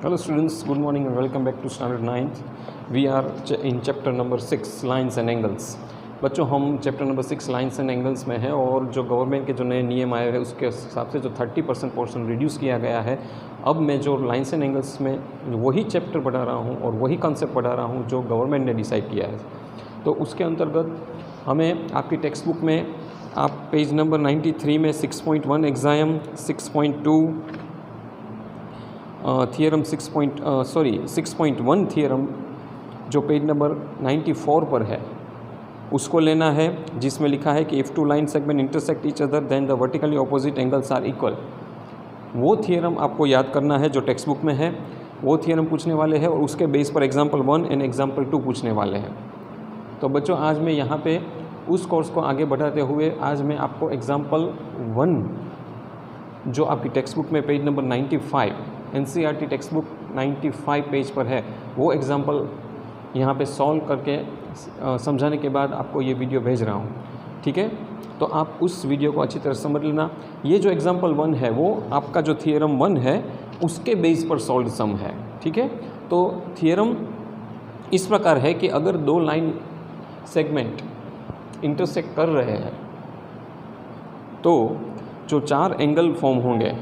Hello students, good morning and welcome back to standard 9th. We are in chapter number 6 lines and angles. बच्चों हम chapter number 6 lines and angles में है और जो government के जो नए नियम आए हैं उसके हिसाब से जो 30% पोर्शन रिड्यूस किया गया है। अब मैं जो लाइन्स एंड एंगल्स में वही चैप्टर पढ़ा रहा हूँ और वही कॉन्सेप्ट पढ़ा रहा हूँ जो गवर्नमेंट ने डिसाइड किया है। तो उसके अंतर्गत हमें आपकी टेक्स्ट बुक में आप पेज नंबर 93 में 6.1 एग्जाम 6.2 थियरम 6.1 थियरम जो पेज नंबर 94 पर है उसको लेना है, जिसमें लिखा है कि if two line segment intersect each other then the vertically opposite angles are equal. वो थियरम आपको याद करना है जो टेक्स्ट बुक में है, वो थियरम पूछने वाले हैं और उसके बेस पर एग्जाम्पल 1 एंड एग्जाम्पल 2 पूछने वाले हैं। तो बच्चों आज मैं यहाँ पे उस कोर्स को आगे बढ़ाते हुए आज मैं आपको एग्जाम्पल 1 जो आपकी टेक्स्ट बुक में page number 95 NCERT text book 95 page पर है वो एग्जाम्पल यहाँ पे सॉल्व करके समझाने के बाद आपको ये वीडियो भेज रहा हूँ, ठीक है। तो आप उस वीडियो को अच्छी तरह समझ लेना। ये जो एग्जाम्पल 1 है वो आपका जो थियरम 1 है उसके बेस पर सॉल्व सम है, ठीक है। तो थियरम इस प्रकार है कि अगर दो लाइन सेगमेंट इंटरसेक्ट कर रहे हैं तो जो 4 एंगल फॉर्म होंगे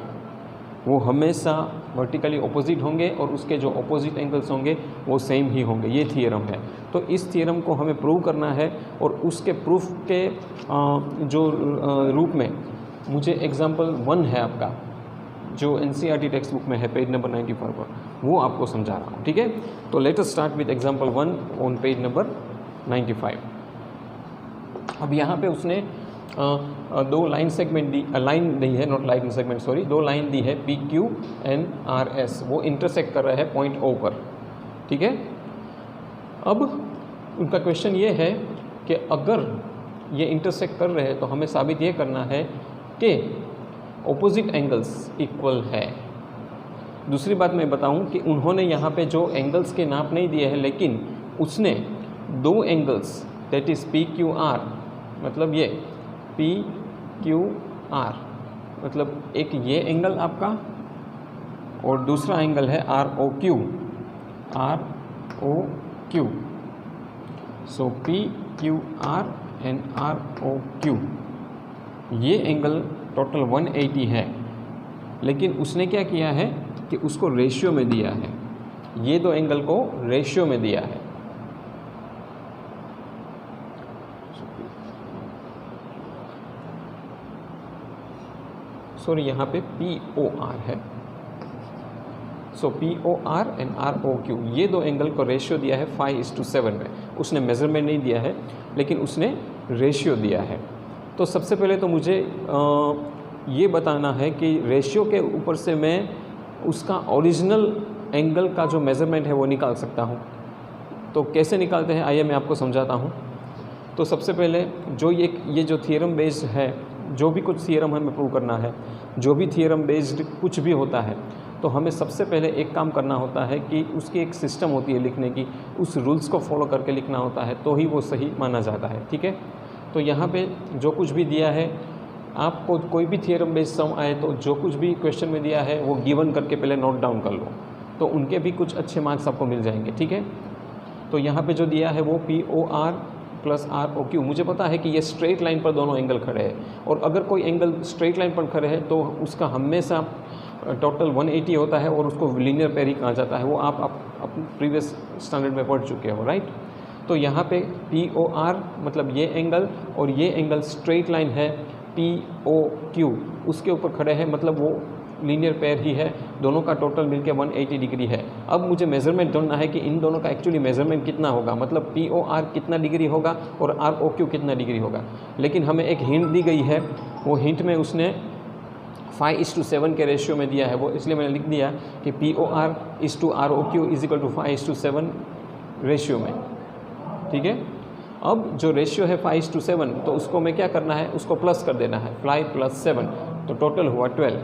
वो हमेशा वर्टिकली ऑपोजिट होंगे और उसके जो ऑपोजिट एंगल्स होंगे वो सेम ही होंगे। ये थियरम है। तो इस थियरम को हमें प्रूव करना है और उसके प्रूफ के जो रूप में मुझे एग्जाम्पल 1 है आपका जो NCERT टेक्स्ट बुक में है पेज नंबर 94 पर, वो आपको समझा रहा हूँ, ठीक है। तो let us start with example 1 on page number 95। अब यहाँ पे उसने दो लाइन सेगमेंट लाइन दी है, नॉट लाइन सेगमेंट सॉरी, दो लाइन दी है PQ एंड RS, वो इंटरसेक्ट कर रहे हैं पॉइंट O पर, ठीक है। अब उनका क्वेश्चन ये है कि अगर ये इंटरसेक्ट कर रहे हैं तो हमें साबित ये करना है कि ऑपोजिट एंगल्स इक्वल है। दूसरी बात मैं बताऊं कि उन्होंने यहाँ पे जो एंगल्स के नाप नहीं दिए हैं, लेकिन उसने दो एंगल्स दैट इज़ PQR, मतलब ये PQR मतलब एक ये एंगल आपका और दूसरा एंगल है ROQ। So PQR and ROQ ये एंगल टोटल 180 है, लेकिन उसने क्या किया है कि उसको रेशियो में दिया है, ये दो एंगल को रेशियो में दिया है। सॉरी यहाँ पे POR है। सो POR एंड ROQ ये दो एंगल को रेशियो दिया है 5:7 में। उसने मेज़रमेंट नहीं दिया है लेकिन उसने रेशियो दिया है। तो सबसे पहले तो मुझे ये बताना है कि रेशियो के ऊपर से मैं उसका ओरिजिनल एंगल का जो मेज़रमेंट है वो निकाल सकता हूँ। तो कैसे निकालते हैं आइए मैं आपको समझाता हूँ। तो सबसे पहले जो ये जो थियरम बेस्ड है, जो भी कुछ थियरम हमें प्रूव करना है, जो भी थियरम बेस्ड कुछ भी होता है तो हमें सबसे पहले एक काम करना होता है कि उसकी एक सिस्टम होती है लिखने की, उस रूल्स को फॉलो करके लिखना होता है तो ही वो सही माना जाता है, ठीक है। तो यहाँ पे जो कुछ भी दिया है आपको, कोई भी थियरम बेस्ड सम आए तो जो कुछ भी क्वेश्चन में दिया है वो गिवन करके पहले नोट डाउन कर लो, तो उनके भी कुछ अच्छे मार्क्स आपको मिल जाएंगे, ठीक है। तो यहाँ पे जो दिया है वो POR प्लस ROQ, मुझे पता है कि ये स्ट्रेट लाइन पर दोनों एंगल खड़े हैं और अगर कोई एंगल स्ट्रेट लाइन पर खड़े हैं तो उसका हमेशा टोटल 180 होता है और उसको लीनियर पेयर ही कहा जाता है। वो आप अपने प्रीवियस स्टैंडर्ड में पढ़ चुके हो, राइट। तो यहाँ पे POR मतलब ये एंगल और ये एंगल स्ट्रेट लाइन है POQ, उसके ऊपर खड़े हैं, मतलब वो लीनियर पेयर ही है, दोनों का टोटल मिलके 180 डिग्री है। अब मुझे मेज़रमेंट ढूंढना है कि इन दोनों का एक्चुअली मेज़रमेंट कितना होगा, मतलब POR कितना डिग्री होगा और ROQ कितना डिग्री होगा। लेकिन हमें एक हिंट दी गई है, वो हिंट में उसने 5:7 के रेशियो में दिया है, वो इसलिए मैंने लिख दिया कि POR ROQ = 5:7 रेशियो में, ठीक है। अब जो रेशियो है 5:7 तो उसको मैं क्या करना है, उसको प्लस कर देना है, 5 + 7 तो टोटल हुआ 12,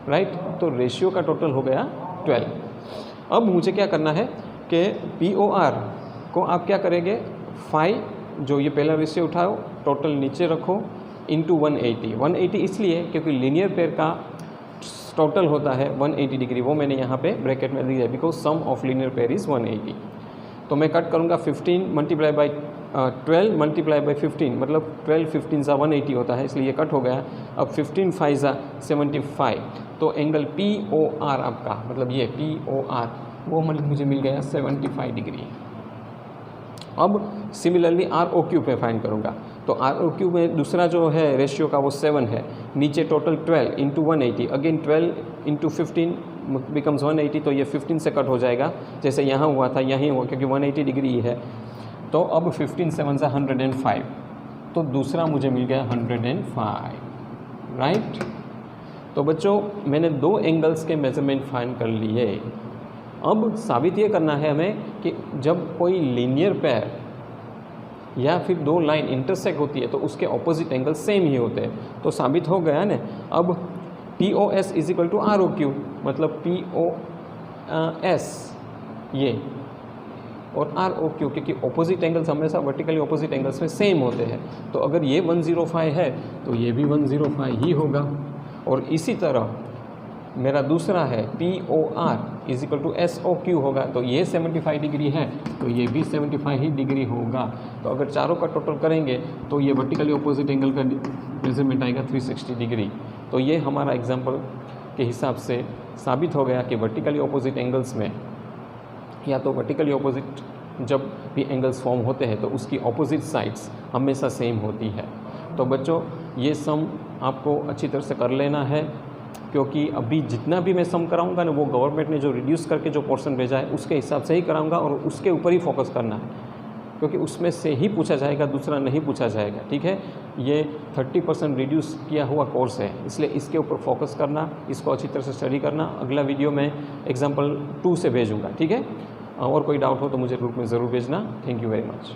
राइट। तो रेशियो का टोटल हो गया 12। अब मुझे क्या करना है कि POR को आप क्या करेंगे, 5 जो ये पहला रेशियो उठाओ टोटल नीचे रखो इंटू 180 इसलिए क्योंकि लीनियर पेयर का टोटल होता है 180 डिग्री, वो मैंने यहाँ पे ब्रैकेट में दिया है because sum of linear pair is 180। तो मैं कट करूँगा 15 मल्टीप्लाई बाई 12 मल्टीप्लाई बाई 15, मतलब 12 15 सा 180 होता है, इसलिए ये कट हो गया। अब 15 5 सा 75, तो एंगल POR आपका, मतलब ये POR वो मतलब मुझे मिल गया 75 डिग्री। अब सिमिलरली ROQ पे फाइंड करूँगा, तो ROQ में दूसरा जो है रेशियो का वो 7 है, नीचे total 12 into 180, again 12 into 15 becomes 180, तो ये 15 से कट हो जाएगा, जैसे यहाँ हुआ था यहीं हुआ क्योंकि 180 डिग्री है। तो अब 15 7 से 105, तो दूसरा मुझे मिल गया 105, राइट। तो बच्चों मैंने दो एंगल्स के मेजरमेंट फाइंड कर लिए। अब साबित ये करना है हमें कि जब कोई लीनियर पेयर या फिर दो लाइन इंटरसेक्ट होती है तो उसके ऑपोजिट एंगल सेम ही होते हैं। तो साबित हो गया ना। अब POS is equal to ROQ, मतलब POS ये और ROQ, क्योंकि ऑपोजिट एंगल्स हमेशा वर्टिकली ऑपोजिट एंगल्स में सेम होते हैं। तो अगर ये 105 है तो ये भी 105 ही होगा। और इसी तरह मेरा दूसरा है POR is equal to SOQ होगा, तो ये 75 डिग्री है तो ये भी 75 ही डिग्री होगा। तो अगर चारों का टोटल करेंगे तो ये वर्टिकली ऑपोजिट एंगल का मेजरमेंट आएगा 360 डिग्री। तो ये हमारा एग्जांपल के हिसाब से साबित हो गया कि वर्टिकली ऑपोजिट एंगल्स में या तो वर्टिकली ऑपोजिट जब भी एंगल्स फॉर्म होते हैं तो उसकी ऑपोजिट साइड्स हमेशा सेम होती है। तो बच्चों ये सम आपको अच्छी तरह से कर लेना है, क्योंकि अभी जितना भी मैं सम कराऊंगा ना वो गवर्नमेंट ने जो रिड्यूस करके जो पोर्शन भेजा है उसके हिसाब से ही कराऊंगा और उसके ऊपर ही फोकस करना है, क्योंकि उसमें से ही पूछा जाएगा, दूसरा नहीं पूछा जाएगा। ठीक है, ये 30% रिड्यूस किया हुआ कोर्स है, इसलिए इसके ऊपर फोकस करना, इसको अच्छी तरह से स्टडी करना। अगला वीडियो में एग्जाम्पल 2 से भेजूँगा। ठीक है, और कोई डाउट हो तो मुझे ग्रुप में ज़रूर भेजना। Thank you very much.